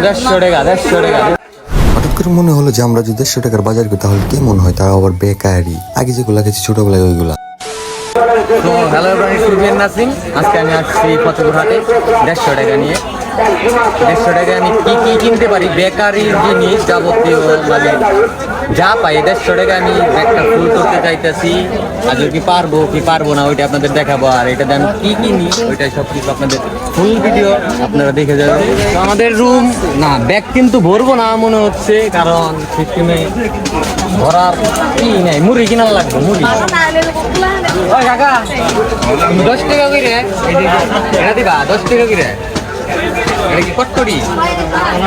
হঠাৎ করে মনে হলো যে আমরা যদি 150 টাকার বাজার করি তাহলে কেমন হয়, তারা আবার বেকারি আগে যেগুলো খেয়েছি ছোটবেলায় ওইগুলা। তো হ্যালো এভরিওয়ান, নাসিম। আজকে আমি আসছি ফতেপুর হাটে 150 টাকা নিয়ে। 150 টাকায় আমি কি কি কিনতে পারি, বেকারির জিনিস যাবতীয়, মানে যা পাই 150 টাকায় আমি একটা ফুল করতে চাইতেছি। আজকে কি পারবো না ওইটা আপনাদের দেখাবো, আর এটা আমি কি কিনি ওইটা সব কিছু আপনাদের ফুল ভিডিও আপনারা দেখে যাবেন। তো আমাদের রুম না, ব্যাগ কিন্তু ভরবো না মনে হচ্ছে, কারণ সিস্টেমে ভরার কি নাই, মুড়ি কিনা লাগবে। মুড়ি ওই কাকা 10 টাকা করে এটা দিবা, 10 টাকা করে। এটা কি কটকটি?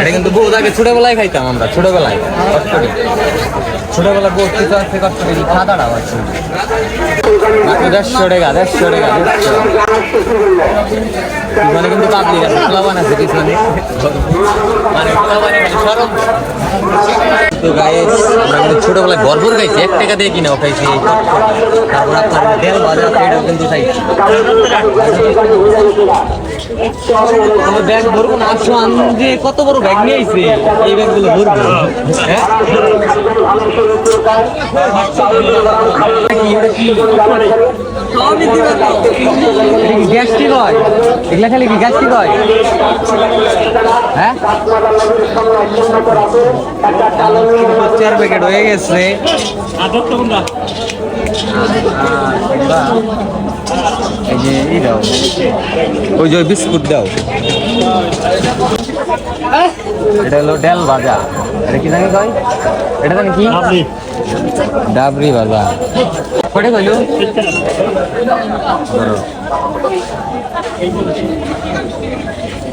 এটা কিন্তু বহুত আগে ছোটবেলায় খাইতাম আমরা, ছোটবেলায় কটকটি। ছোটবেলায় বহুত কিছু আছে কটকটি, সাদাটা আছে মাত্র 150 টাকা। 150 টাকা পিছনে কিন্তু পাবলিক আছে, প্লাবান আছে পিছনে, মানে সরব। তো গাইস আমরা কিন্তু ছোটবেলায় ভরপুর খাইছি, 1 টাকা দিয়ে কিনেও খাইছি। তারপর আপনার তেল ভাজা এটাও কিন্তু খাইছি। ব্যাগ ভরবো না, আসলাম যে কত বড় ব্যাগ নিয়ে আইছে, এই ব্যাগগুলো ভরবো। গ্যাস্ট্রিক হয় এগুলা, খালি কি গ্যাস্ট্রিক হয়? হ্যাঁ, 4 প্যাকেট হয়ে গেছে। এই যে এই দাও, ওই যে বিস্কুট দাও। এটা হলো ডাল ভাজা। এটা কি জানি কয়? এটা জানি কি? ডাবরি ভাজা। কটে কইলো?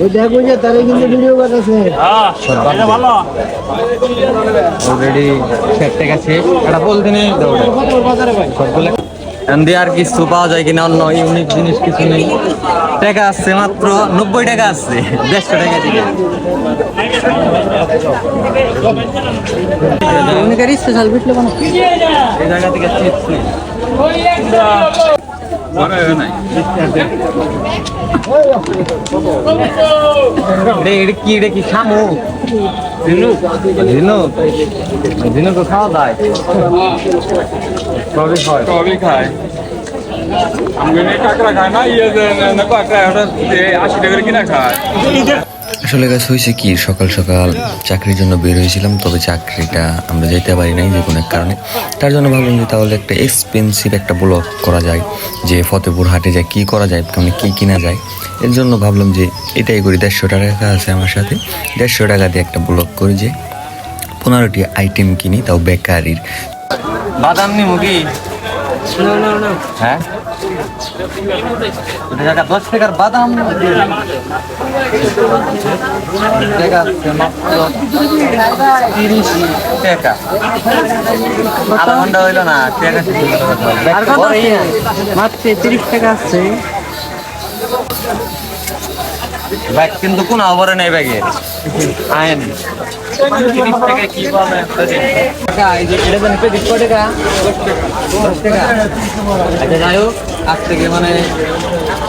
ওই দেখো যে তারে কিন্তু ভিডিও করতেছে। এটা ভালো। অলরেডি 60 টাকা শেষ। এটা বলতে নেই দাও। সবগুলো এন্দি আর কিছু পাওয়া যায় কিনা, অন্য ইউনিক জিনিস কিছু নেই। টাকা আছে মাত্র 90 টাকা আছে, 150 টাকা দিকে। ইউনিকের স্পেশাল বিটলে বানো এই জায়গা থেকে চিপস নেই। এটা কি শামুক? ঝিনুক খাওয়া যায়, সবই খায়। আমি কাঁকড়া খায় না, কাঁকড়া 80 টাকা কিনা খায়। আসলে গাছ হয়েছে কি, সকাল সকাল চাকরির জন্য বের হয়েছিলাম, তবে চাকরিটা আমরা যেতে পারি নাই যে কোনো এক কারণে। তার জন্য ভাবলাম যে তাহলে একটা এক্সপেন্সিভ একটা ব্লগ করা যায়, যে ফতেপুর হাটে যায় কী করা যায়, মানে কী কিনা যায়। এর জন্য ভাবলাম যে এটাই করি। 150 টাকা আছে আমার সাথে, 150 টাকা দিয়ে একটা ব্লগ করি, যে 15টি আইটেম কিনি, তাও বেকারির। বাদাম নি মুগি? হ্যাঁ, 10 টাকার বাদাম টাকা আছে মাত্র 30 টাকা। আধা ঘন্টা হইল না, টাকা মাত্র 30 টাকা আছে। ব্যাগ কিন্তু কোন আবরে নেই ব্যাগে আইন 30 টাকা কি বলে টাকা। এই যে এটা জানি পেটি কত টাকা? 10 টাকা। আচ্ছা যাই হোক, আজ থেকে মানে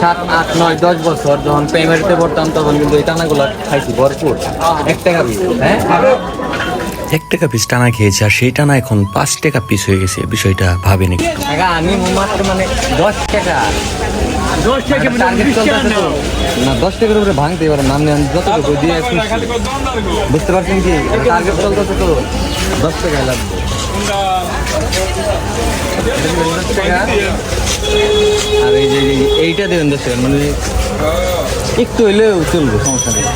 7, 8, 9, 10 বছর যখন প্রাইমারিতে পড়তাম তখন কিন্তু এই টানাগুলো খাইছি ভরপুর। 1 টাকা পিস। হ্যাঁ, 1 টাকা পিস টানা খেয়েছি, আর সেই টানা এখন 5 টাকা পিস হয়ে গেছে। বিষয়টা ভাবেন একটু। টাকা আমি মাত্র মানে 10 টাকা। 10 টাকা না, 10 টাকার উপরে ভাঙতে এবার নাম নেন যতটুকু দিয়ে বুঝতে পারছেন কি, টার্গেট চলতেছে তো 10 টাকায় লাগবে। আর এই যে এইটা দেবেন 10 টাকা, মানে একটু হইলেও চলবে, সমস্যা নেই।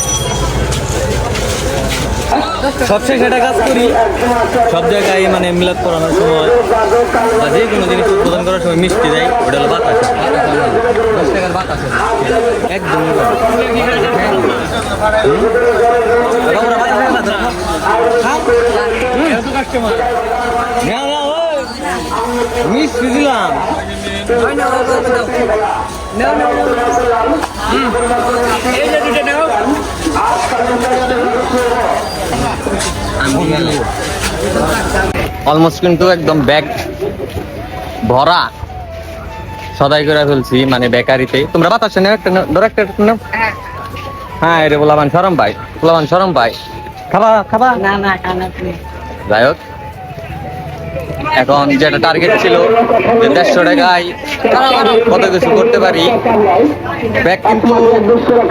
সবশেষে একটা কাজ করি, সব জায়গায় মানে মিলাদ করানোর সময় বা যে কোনো জিনিস উদ্বোধন করার সময় মিষ্টি দেয়, ওটা হলো বাতাস। 10 টাকার বাতাস একদম মিষ্টি দিলাম। অলমোস্ট কিন্তু একদম ব্যাগ ভরা সদাই করে ফেলছি, মানে বেকারিতে। তোমরা বাতাস নাও, একটা ধরো, একটা নাও। হ্যাঁ রে পোলাবান শরম ভাই খাবা না না খানা তুমি যাই হোক এখন যেটা টার্গেট ছিল যে 150 টাকায় কত কিছু করতে পারি ব্যাগ কিন্তু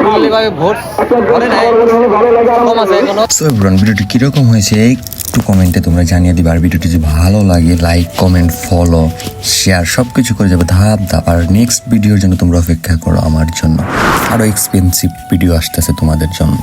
ফুললি ভাবে ভরে নেয় কম আছে এখনো। সো এভরিওয়ান, ভিডিওটি কীরকম হয়েছে একটু কমেন্টে তোমরা জানিয়ে দিবে। আর ভিডিওটি যদি ভালো লাগে লাইক কমেন্ট ফলো শেয়ার সব কিছু করে যাবে ধাপ ধাপ। আর নেক্সট ভিডিওর জন্য তোমরা অপেক্ষা করো আমার জন্য, আরও এক্সপেন্সিভ ভিডিও আসতেছে তোমাদের জন্য।